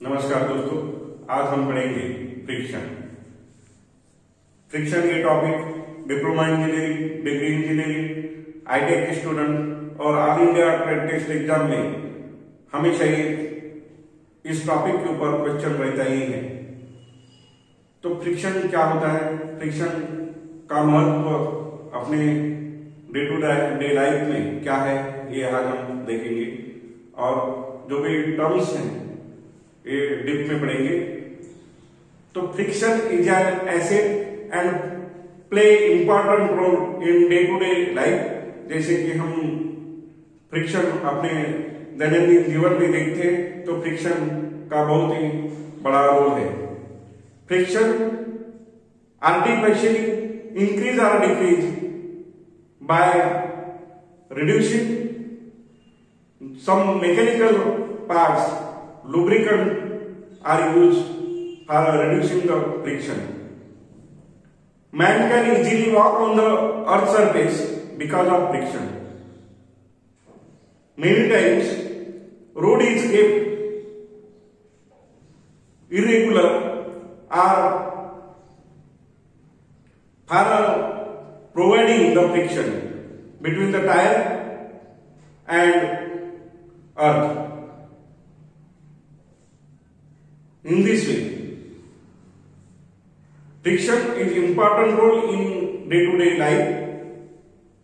नमस्कार दोस्तों, आज हम पढ़ेंगे फ्रिक्शन। फ्रिक्शन ये topic diploma engineering, degree engineering, आईटेक के स्टूडेंट और all India trade test exam में हमेशा ही इस टॉपिक के ऊपर क्वेश्चन रहता ही है। तो फ्रिक्शन क्या होता है, फ्रिक्शन का महत्व अपने डे टू डे लाइफ में क्या है, ये आज हम देखेंगे और जो भी टर्म्स हैं ये डीप में पढ़ेंगे। तो friction is an asset and play important role in day to day life. जैसे कि हम फ्रिक्शन अपने दैनंदिन जीवन में देखते हैं तो फ्रिक्शन का बहुत ही बड़ा रोल है। फ्रिक्शन आर्टिफिशियली इंक्रीज और decrease by reducing some mechanical parts, lubricant are used for reducing the friction. Man can easily walk on the earth's surface because of friction. Many times, road is kept irregular or for providing the friction between the tire and earth. In this way, friction is important role in day to day life.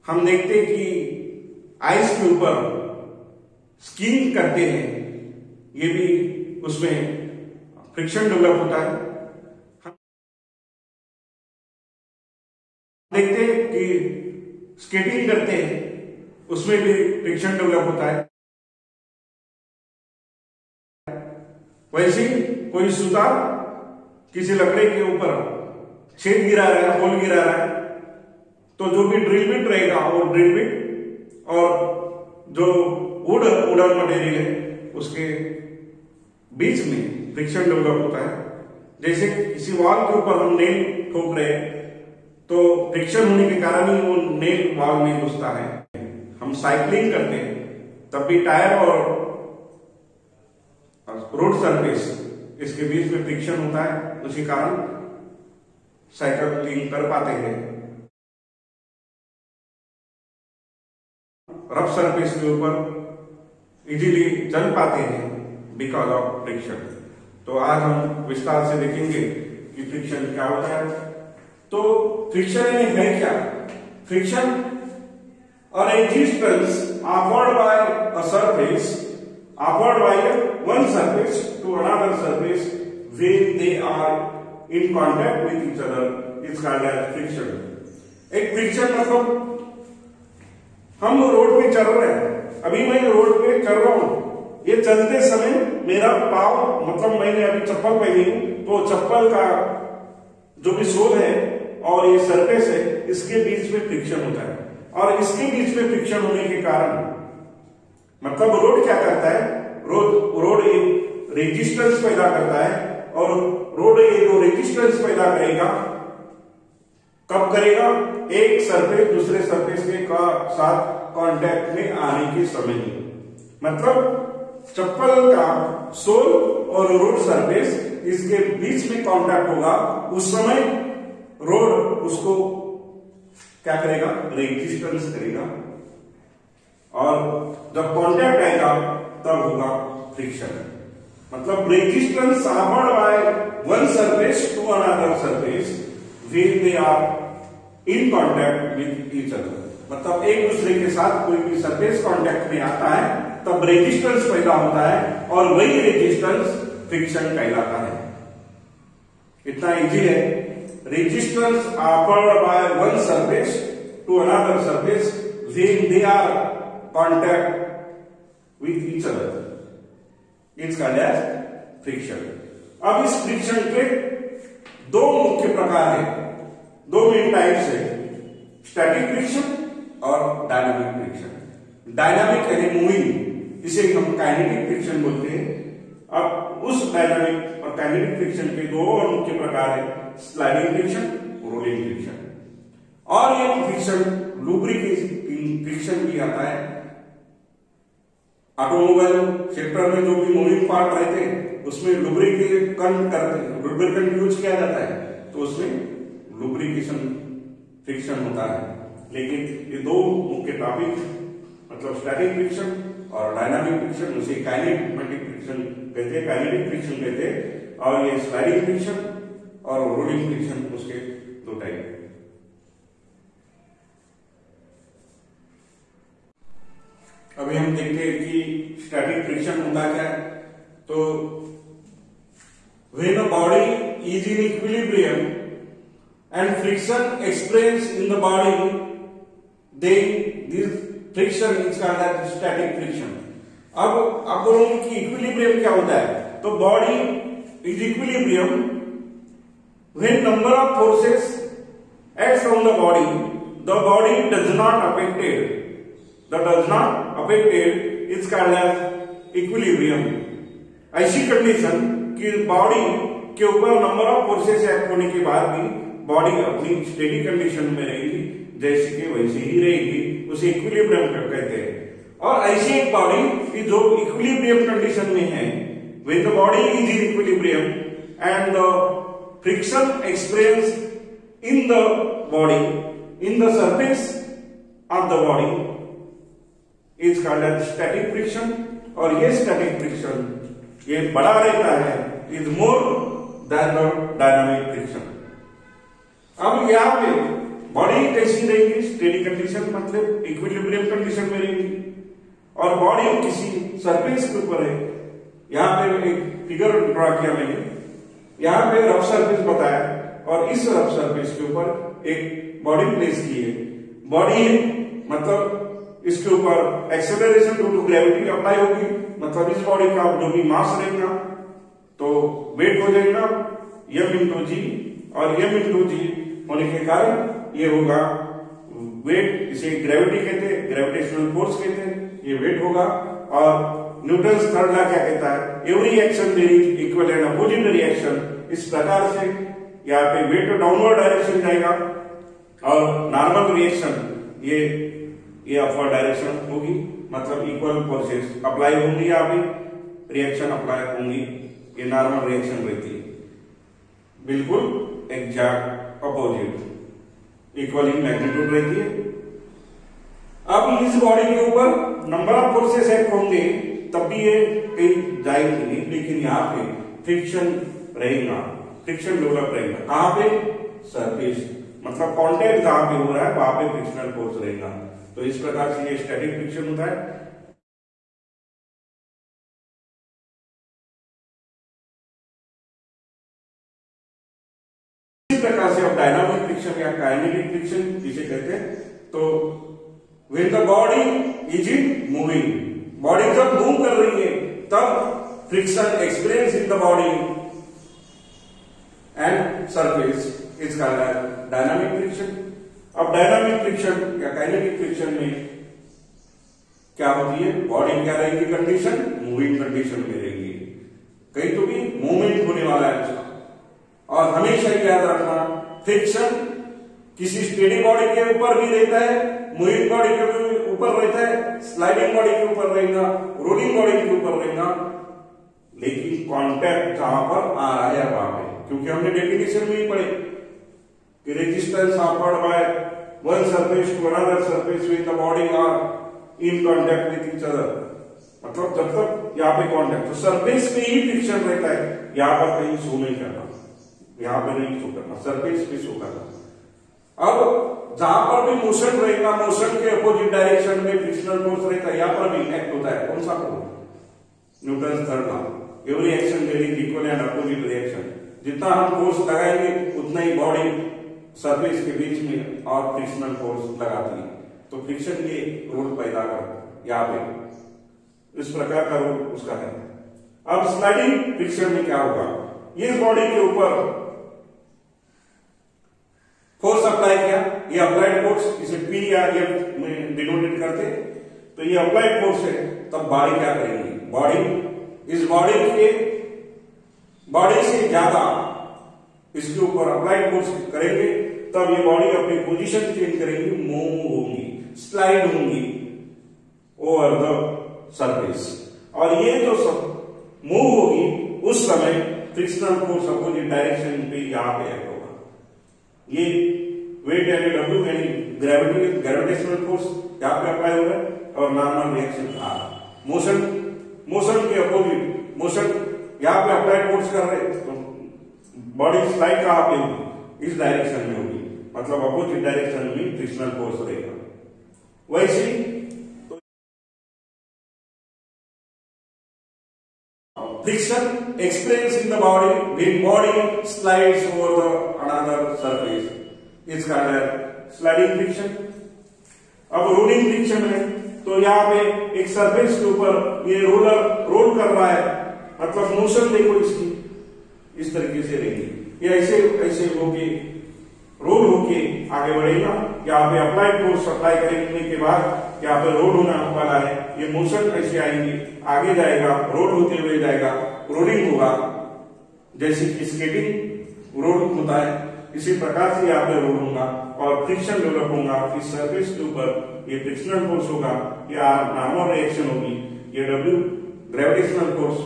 हम देखते हैं कि ice के ऊपर skiing करते हैं, ये भी उसमें फ्रिक्शन डेवलप होता है। हम देखते हैं कि स्केटिंग करते हैं, उसमें भी फ्रिक्शन डेवलप होता है। वैसे कोई सुतार किसी लकड़ी के ऊपर छेद गिरा रहा है, होल गिरा रहा है, तो जो भी ड्रिल बिट रहेगा वो ड्रिल बिट और जो वुडन मटेरियल है उसके बीच में फ्रिक्शन डेवलप होता है। जैसे किसी वॉल के ऊपर हम नेल ठोक रहे हैं तो फ्रिक्शन होने के कारण ही वो नेल वॉल में घुसता है। हम साइकिलिंग करते हैं तब भी टायर और रोड सरफेस इसके बीच में फ्रिक्शन होता है, उसी कारण साइकिलिंग कर पाते हैं। रफ सरफेस के ऊपर इजीली चल पाते हैं बिकॉज ऑफ फ्रिक्शन। तो आज हम विस्तार से देखेंगे कि फ्रिक्शन क्या होता है। तो फ्रिक्शन है क्या? फ्रिक्शन और resistance offered by a surface, offered by one surface to another surface when they are in contact with each other is called as friction. एक फ्रिक्शन मतलब हम रोड पे चल रहे हैं, अभी मैं रोड पे चल रहा हूं, ये चलते समय मेरा पाँव मतलब मैंने अभी चप्पल पहनी हूं तो चप्पल का जो भी सोल है और ये सरफेस है इसके बीच में फ्रिक्शन होता है। और इसके बीच में फ्रिक्शन होने के कारण मतलब रोड क्या करता है, रोड एक रेजिस्टेंस पैदा करता है और रोड ये जो रेजिस्टेंस पैदा करेगा कब करेगा, एक सरफेस दूसरे सरफेस के साथ कांटेक्ट में आने के समय। मतलब चप्पल का सोल और रोड सरफेस इसके बीच में कांटेक्ट होगा, उस समय रोड उसको क्या करेगा, रेजिस्टेंस करेगा और जब कांटेक्ट आएगा तब होगा फ्रिक्शन। मतलब resistance offered by one surface to another surface when they are in contact with each other। मतलब एक दूसरे के साथ कोई भी सरफेस कांटेक्ट में आता है तब रेजिस्टेंस पैदा होता है और वही रेजिस्टेंस फ्रिक्शन कहलाता है। इतना इजी है। Resistance offered by one surface to another surface when they are contact with each other is called as friction। अब इस फ्रिक्शन के दो मुख्य प्रकार हैं, दो मेन टाइप्स है, स्टैटिक फ्रिक्शन और डायनामिक फ्रिक्शन। डायनामिक यानी मूविंग, इसे हम काइनेटिक फ्रिक्शन बोलते हैं। अब उस डायनामिक और काइनेटिक फ्रिक्शन के दो और मुख्य प्रकार है, स्लाइडिंग फ्रिक्शन, रोलिंग फ्रिक्शन। और ये फ्रिक्शन लुब्रिकेटिंग फ्रिक्शन भी आता है। ऑटोमोबाइल सेक्टर में जो भी मूविंग पार्ट रहते हैं उसमें लुब्रिकेंट यूज किया जाता है, तो उसमें लुब्रिकेशन फ्रिक्शन होता है। लेकिन ये दो मुख्य टॉपिक मतलब स्टैटिक फ्रिक्शन और डायनामिक फ्रिक्शन, उसे काइनेमेटिक फ्रिक्शन कहते हैं, काइनेटिक फ्रिक्शन कहते हैं, और ये स्लाइडिंग फ्रिक्शन और रोलिंग फ्रिक्शन उसके दो टाइप। अभी हम देखते हैं कि स्टैटिक फ्रिक्शन होता क्या है। तो when a body is in equilibrium and friction experience in the body, then this friction is called as static friction। अब आप बोलोगे कि इक्विलिब्रियम क्या होता है, तो body is equilibrium when number of forces acts on the body does not affected is called as equilibrium। ऐसी condition कि बॉडी के ऊपर नंबर ऑफ फोर्सेस एक्ट होने के बाद भी बॉडी अपनी स्टेडी कंडीशन में रहेगी, जैसे कि वैसे ही रहेगी, उसे इक्विलिब्रियम कहते हैं। और ऐसी एक बॉडी की जो इक्विलिब्रियम कंडीशन में है, when the body is in equilibrium and the friction experience in the body in the surface of the body is called as static friction। और ये स्टैटिक फ्रिक्शन ये बड़ा रहता है, is more than the dynamic friction. अब यहाँ पे body कैसी रहेगी, स्टेडी कंडीशन मतलब इक्विलिब्रियम कंडीशन में रहेगी, और बॉडी किसी सरफेस के ऊपर है। यहाँ पे एक फिगर ड्रॉ किया मैंने, यहाँ पे रफ सरफेस बताया, और इस रफ सरफेस के ऊपर एक बॉडी प्लेस की है। बॉडी मतलब इसके ऊपर acceleration due to gravity apply होगी, मतलब इस बॉडी का जो भी मास रहेगा तो वेट हो जाएगा m इंटू जी, और m इंटू जी होने के कारण ये होगा वेट, इसे ग्रेविटी कहते हैं, ग्रेविटेशनल फोर्स कहते हैं, ये वेट होगा। और न्यूटन्स थर्ड लॉ क्या कहता है, every action there is equal and opposite reaction. इस प्रकार से यहाँ पे वेट डाउनवर्ड डायरेक्शन जाएगा और नॉर्मल रिएक्शन ये अपवर्ड डायरेक्शन होगी, मतलब इक्वल फोर्सेस अप्लाई होंगी, यहाँ पे रिएक्शन अप्लाई होंगी, ये नॉर्मल रिएक्शन रहती है, बिल्कुल exact opposite equal in magnitude रहती है। अब इस बॉडी के ऊपर नंबर ऑफ फोर्सेस एक्ट होंगे तब भी ये कहीं जाएगी नहीं, लेकिन यहाँ पे फ्रिक्शन रहेगा, फ्रिक्शन डेवलप रहेगा। कहाँ पे, सरफेस, मतलब कॉन्टेक्ट जहां पे हो रहा है वहां पे फ्रिक्शनल फोर्स रहेगा। तो इस प्रकार से ये स्टैटिक फ्रिक्शन होता है। इसी प्रकार से अब डायनामिक फ्रिक्शन या काइनेटिक फ्रिक्शन जिसे कहते हैं, तो when the body is in moving, body जब मूव कर रही है तब friction experience in the body and surface is called as dynamic friction. अब डायनामिक फ्रिक्शन या काइनेटिक फ्रिक्शन में क्या होती है, बॉडी क्या रहेगी कंडीशन, मूविंग कंडीशन में रहेगी, कहीं तो भी मूवमेंट होने वाला है उसका। और हमेशा याद रखना फ्रिक्शन किसी स्टेडी बॉडी के ऊपर भी रहता है, मूविंग बॉडी के ऊपर रहता है, स्लाइडिंग बॉडी के ऊपर रहेगा, रोलिंग बॉडी के ऊपर रहेगा, लेकिन कांटेक्ट जहां पर आ रहा है वहां पे, क्योंकि हमने डेफिनेशन में ही पढ़े कि resistance offered by one surface to another surface with the body are in contact with each other, मतलब जब तक यहाँ पे कांटेक्ट, तो सरफेस पे ही फ्रिक्शन रहता है, यहाँ पर कहीं शो नहीं करना, यहाँ पे नहीं शो करना, सरफेस पे शो करना। अब जहां पर भी मोशन रहेगा, मोशन के अपोजिट डायरेक्शन में फ्रिक्शनल फोर्स रहता है, यहाँ पर भी एक्ट होता है, कौन सा force, Newton's third law, every action there is equal and opposite reaction. जितना हम फोर्स लगाएंगे उतना ही बॉडी सरफेस के बीच में और फ्रिक्शनल फोर्स लगाती है, तो फ्रिक्शन ये रोल पैदा कर यहाँ पे इस प्रकार का रोल उसका है। अब स्लाइडिंग फ्रिक्शन में क्या होगा, इस बॉडी के ऊपर फोर्स अप्लाई किया, ये अप्लाइड फोर्स, इसे पी या एफ में डिनोटेट करते, तो ये अप्लाइड फोर्स है। तब बॉडी क्या करेगी, बॉडी इस बॉडी से ज्यादा इसके ऊपर अप्लाइड फोर्स करेंगे, तब ये बॉडी अपनी पोजीशन चेंज करेगी, मूव होंगी, स्लाइड होंगी ओवर द सरफेस, और ये जो सब मूव होगी उस समय फ्रिक्शनल फोर्स अपोजिट डायरेक्शन पे यहां पे एक्ट होगा। ये वेट यानी डब्ल्यू यानी ग्रेविटेशनल फोर्स यहां पे अप्लाई हो रहा है, और नॉर्मल रिएक्शन आर, मोशन के अपोजिट मोशन यहां पे अप्लाई फोर्स कर रहे तो बॉडी स्लाइड कहां पे होगी, इस डायरेक्शन में होगी, मतलब अपोजिट डायरेक्शन में फ्रिक्शनल फोर्स रहेगा। वैसे friction experience in the body when body slides over the another surface is called as sliding friction। अब रोलिंग फ्रिक्शन है तो यहाँ पे एक सरफेस के ऊपर ये रोलर रोल कर रहा है, मतलब मोशन देखो इसकी इस तरीके से रहेगी, ये ऐसे ऐसे होके रोल होके आगे बढ़ेगा। यहाँ पे अप्लाइड फोर्स अप्लाई करने के बाद यहाँ पे रोल होना वाला है, ये मोशन ऐसे आएंगे, आगे जाएगा, रोल होते हुए जाएगा, रोलिंग होगा, जैसे कि स्केटिंग रोल होता है इसी प्रकार से यहाँ पे रोल होगा और फ्रिक्शन डेवलप होगा। इस सरफेस के ऊपर ये फ्रिक्शनल फोर्स होगा, या नॉर्मल रिएक्शन होगी, ये डब्ल्यू ग्रेविटेशनल फोर्स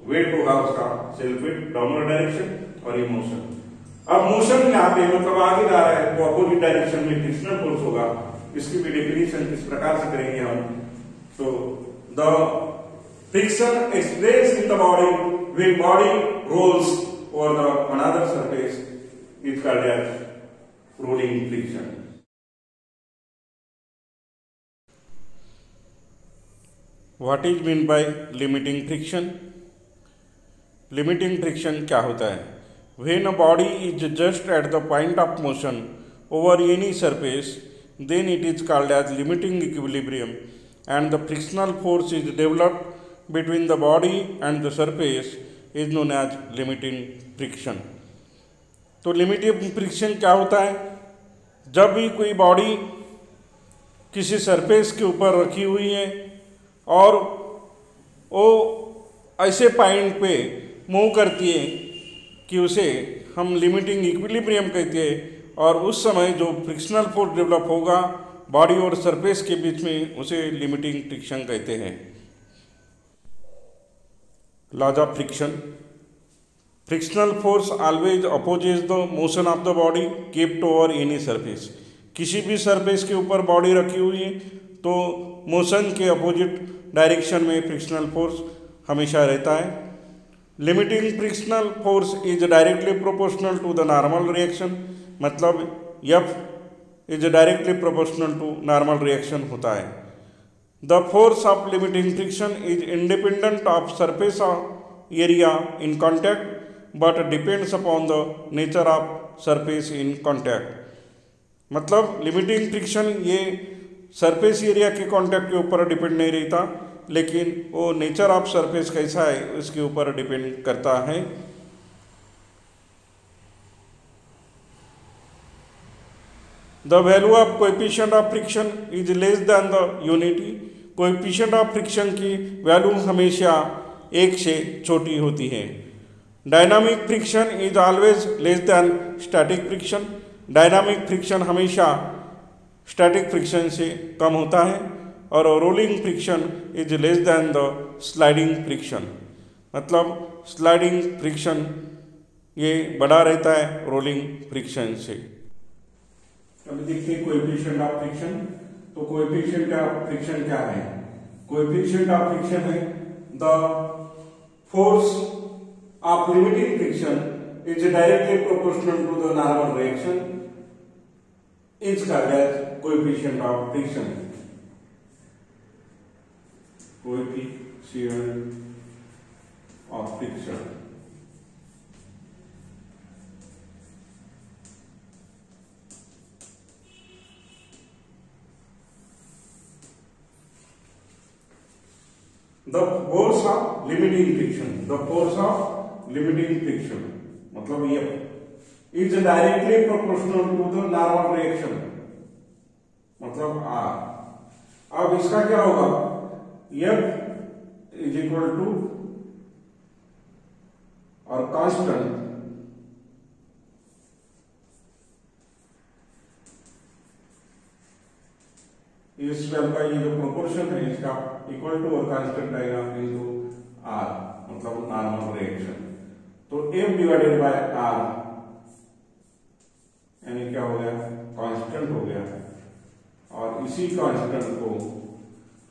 वेट होगा उसका सेल्फ वेट डाउनवर्ड डायरेक्शन, और ये मोशन। अब मोशन यहाँ पे मतलब आगे जा रहा है तो अपोजिट डायरेक्शन में फ्रिक्शनल फोर्स होगा। इसकी भी डेफिनेशन किस प्रकार से करेंगे हम, तो the friction express in the body when body rolls over the another surface is called as rolling friction। What is meant by limiting friction? Limiting friction क्या होता है? When a body is just at the point of motion over any surface, then it is called as limiting equilibrium, and the frictional force is developed between the body and the surface is known as limiting friction। तो limiting friction क्या होता है? जब भी कोई body किसी surface के ऊपर रखी हुई है और वो ऐसे पॉइंट पे मूव करती है कि उसे हम लिमिटिंग इक्विलिब्रियम कहते हैं, और उस समय जो फ्रिक्शनल फोर्स डेवलप होगा बॉडी और सरफेस के बीच में उसे लिमिटिंग फ्रिक्शन कहते हैं। Laws of friction। Frictional force always opposes the motion of the body kept over any surface। किसी भी सरफेस के ऊपर बॉडी रखी हुई है तो मोशन के अपोजिट डायरेक्शन में फ्रिक्शनल फोर्स हमेशा रहता है। Limiting frictional force is directly proportional to the normal reaction, मतलब F is directly proportional to normal reaction होता है। The force of limiting friction is independent of surface area in contact, but depends upon the nature of surface in contact। मतलब limiting friction ये surface area के contact के ऊपर depend नहीं रहता, लेकिन वो नेचर ऑफ सरफेस कैसा है उसके ऊपर डिपेंड करता है। The value of coefficient of friction is less than the unity। Coefficient of friction की वैल्यू हमेशा 1 से छोटी होती है। Dynamic friction is always less than static friction. Dynamic friction हमेशा स्टैटिक फ्रिक्शन से कम होता है, और rolling friction is less than the sliding friction, मतलब स्लाइडिंग फ्रिक्शन ये बड़ा रहता है रोलिंग फ्रिक्शन से। अभी देखिए कोएफिशिएंट ऑफ फ्रिक्शन, तो कोएफिशिएंट ऑफ फ्रिक्शन क्या है? कोएफिशिएंट ऑफ फ्रिक्शन है the force of limiting friction is directly proportional to the normal reaction is called as coefficient of friction. Coefficient of friction the force of limiting friction, the force of limiting friction मतलब ये is directly proportional to the normal reaction, मतलब R। अब इसका क्या होगा? F is equal to और constant इस well का ये जो प्रोपोर्शन है इसका इक्वल टू और कांस्टेंट आएगा इनटू आर, मतलब नॉर्मल रिएक्शन। तो एफ डिवाइडेड बाय आर यानी क्या हो गया, कांस्टेंट हो गया, और इसी कांस्टेंट को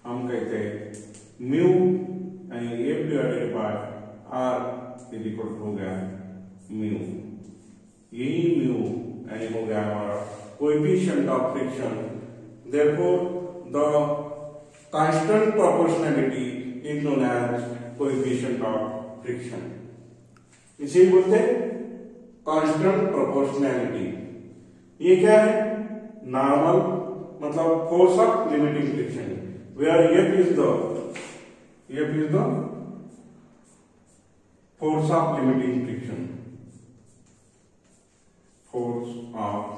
हम कहते हैं म्यू, यानी F divided by R is equal हो गया म्यू। यही म्यू यानी हो गया हमारा coefficient of friction. Therefore the constant proportionality is known as coefficient of friction. इसे बोलते हैं कांस्टेंट प्रोपोर्शनैलिटी। ये क्या है, नॉर्मल मतलब force of limiting friction, where F is the force of limiting friction, force of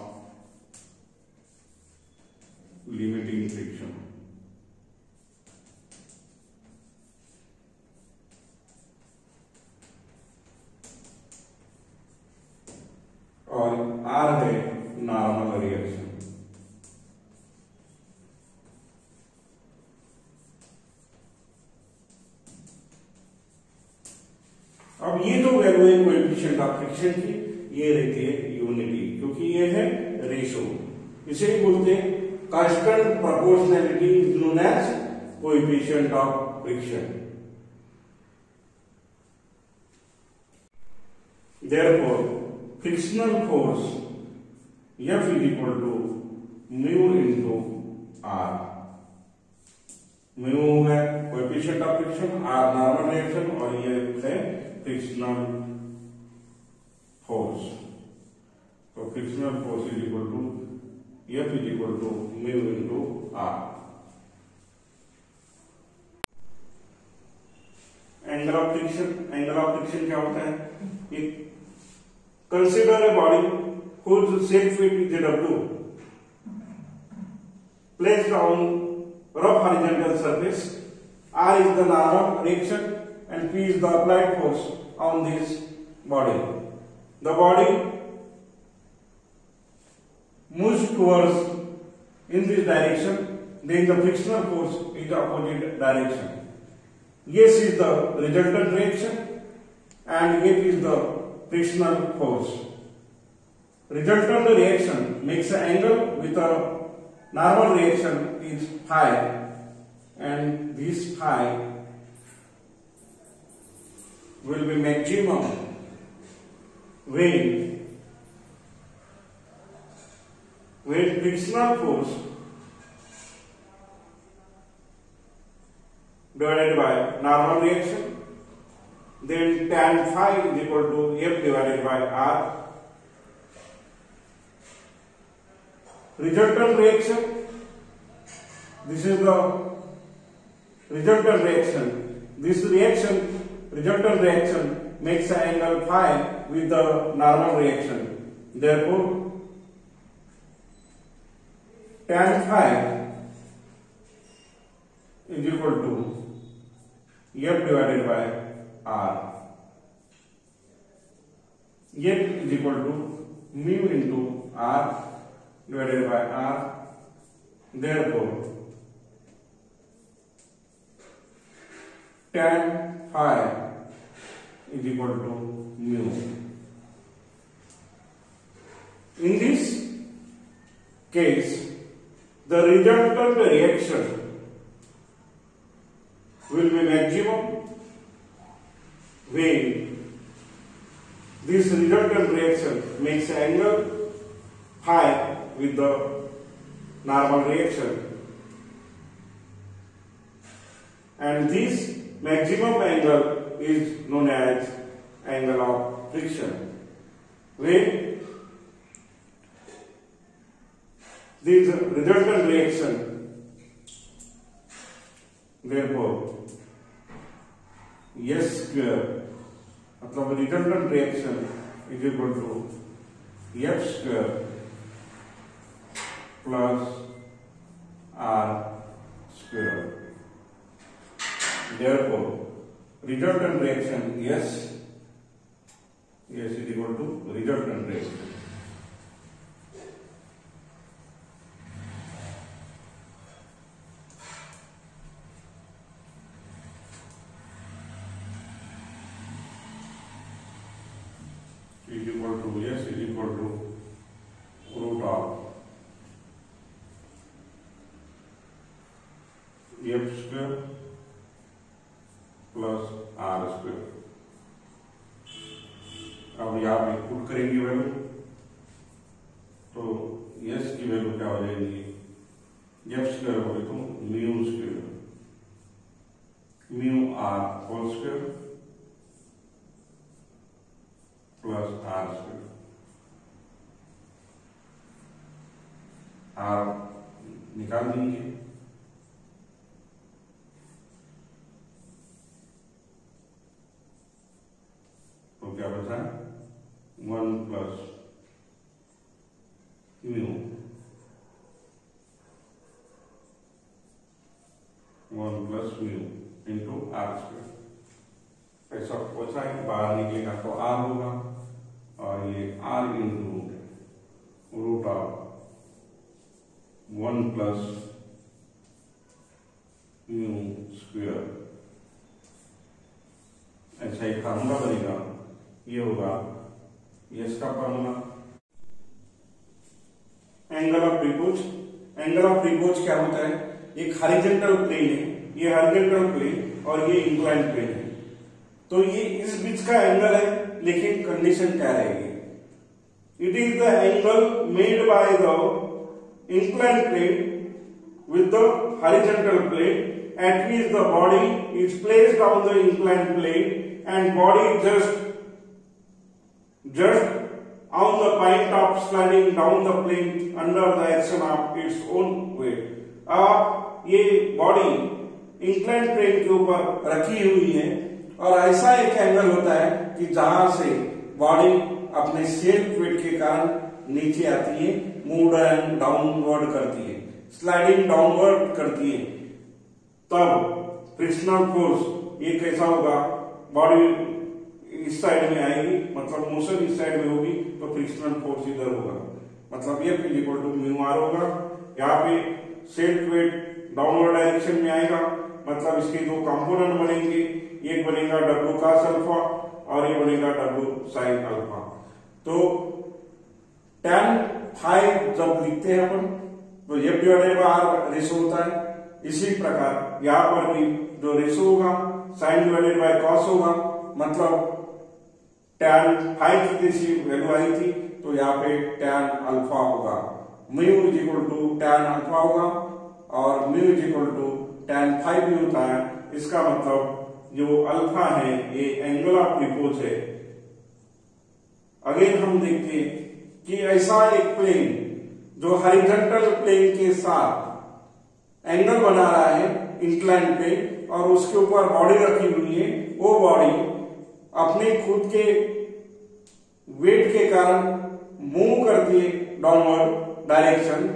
limiting friction. और R है normal reaction. अब ये जो वैल्यू है कोएफिशिएंट ऑफ फ्रिक्शन की, ये रहती है यूनिटी, क्योंकि ये है रेशो। इसे ही बोलते हैं constant proportionality is known as coefficient of friction. Therefore, frictional force F is equal to mu into R. mu है coefficient of friction, R normal reaction, और ये है फ्रिक्शनल फोर्स। तो frictional force is equal to F is equal to mu into R। Angle of friction क्या होता है? Consider a body whose self weight is W placed on rough horizontal surface. R is the normal reaction and P is the applied force on this body. The body moves towards in this direction, then the frictional force is the opposite direction. S is the resultant reaction and F is the frictional force. Resultant reaction makes an angle with a normal reaction is phi, and this phi will be maximum when frictional force divided by normal reaction, then tan phi is equal to F divided by R. Resultant reaction, this is the resultant reaction. This resultant reaction makes an angle phi with the normal reaction. Therefore, tan phi is equal to F divided by R. F is equal to mu into R divided by R. Therefore, tan phi is equal to mu. In this case, the resultant reaction will be maximum when this resultant reaction makes an angle phi with the normal reaction, and this maximum angle is known as angle of friction. When this resultant reaction, therefore S square मतलब resultant reaction is equal to F square plus R square. Therefore, resultant reaction S is equal to resultant reaction. F square plus R square. अब यहाँ पे put करेंगे value, तो S की value क्या हो जाएगी, एफ स्क्वायर हो गई तो mu square mu R whole square plus R square. R निकाल देंगे, तो क्या बचा 1 plus mu 1 plus mu into R square. ऐसा बचा है, बाहर निकलेगा तो आर होगा, और ये R into root of 1 plus mu square. ऐसा एक फार्मूला बनेगा, ये होगा इसका formula. Angle of repose, angle of repose क्या होता है, एक हॉरिजॉन्टल प्लेन है, ये हॉरिजॉन्टल प्लेन और ये इंक्लाइन प्लेन है, तो ये इस बीच का एंगल है, लेकिन कंडीशन क्या रहेगी, it is the angle made by the inclined plane with the horizontal plane at which the body is placed on the inclined plane and body just on the point of sliding down the plane under the action of its own weight। अब ये body inclined plane के ऊपर रखी हुई है, और ऐसा एक एंगल होता है कि जहां से बॉडी अपने सेल्फ वेट के कारण नीचे आती है, मूव डाउनवर्ड करती है, स्लाइडिंग डाउनवर्ड करती है, तब फ्रिक्शनल फोर्स ये कैसा होगा, बॉडी इस साइड में आएगी, मतलब मोशन इस साइड में होगी, तो फ्रिक्शनल फोर्स इधर होगा, मतलब F equal to mu R होगा। यहाँ पे सेल्फ वेट डाउनवर्ड डायरेक्शन में आएगा, मतलब इसके दो कंपोनेंट बनेंगे, एक बनेगा W cos अल्फा और ये बनेगा W sin अल्फा। तो tan फाई जब लिखते हैं अपन, तो F divided by R ratio होता है, इसी प्रकार यहाँ पर भी जो रेशो होगा साइन डिवाइडेड बाय कॉस होगा, मतलब tan फाई की जैसी वैल्यू आई थी, तो यहाँ पे tan अल्फा होगा, mu is equal to tan alpha होगा, और mu is equal to tan phi भी होता है। इसका मतलब जो अल्फा है ये एंगल ऑफ ट्रिपोज है। अगेन हम देखते हैं कि ऐसा एक प्लेन जो हॉरिजॉन्टल प्लेन के साथ एंगल बना रहा है इंक्लाइन प्लेन, और उसके ऊपर बॉडी रखी हुई है, वो बॉडी अपने खुद के वेट के कारण मूव करती है डाउनवर्ड डायरेक्शन,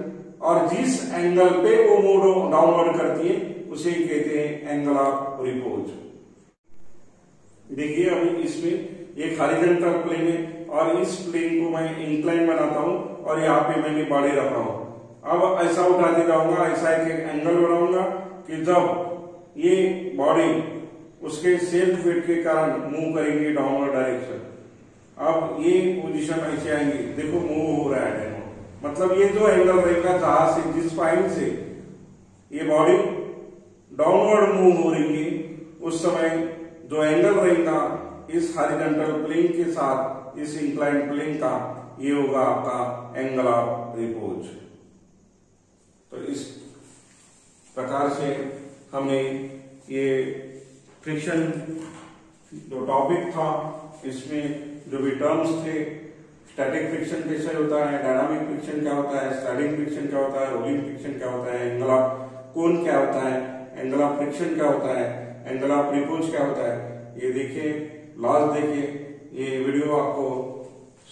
और जिस एंगल पे वो मूव डाउनवर्ड करती है उसे कहते हैं एंगल ऑफ रिपोज। देखिए अभी इसमें एक हॉरिजॉन्टल प्लेन है, और इस प्लेन को मैं इंक्लाइन बनाता हूं, और यहाँ पे मैंने बॉडी रखा हूं। अब ऐसा उठाते जाऊंगा, ऐसा एक एंगल बनाऊंगा कि जब ये बॉडी उसके सेल्फ वेट के कारण मूव करेंगे डाउनवर्ड डायरेक्शन, अब ये पोजीशन ऐसे आएंगे, देखो मूव हो रहा है, मतलब ये जो एंगल रहेगा जहां से जिस पॉइंट से ये बॉडी डाउनवर्ड मूव हो रही है, उस समय जो एंगल रहेगा इस हॉरिजॉन्टल प्लेन के साथ इस इंक्लाइंड प्लेन का, ये होगा आपका एंगल ऑफ रिपोज। तो इस प्रकार से हमने ये फ्रिक्शन जो टॉपिक था, इसमें जो भी टर्म्स थे, स्टैटिक फ्रिक्शन कैसे होता है, डायनामिक फ्रिक्शन क्या होता है, स्लाइडिंग फ्रिक्शन क्या होता है, रोलिंग फ्रिक्शन क्या होता है, एंगल ऑफ कोन क्या होता है, एंगल ऑफ फ्रिक्शन क्या होता है, एंगल ऑफ रिपोज क्या होता है, ये देखिए, लॉज देखिए। ये वीडियो आपको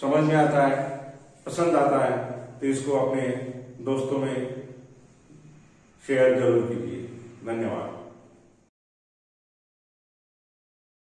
समझ में आता है, पसंद आता है, तो इसको अपने दोस्तों में शेयर जरूर कीजिए। धन्यवाद।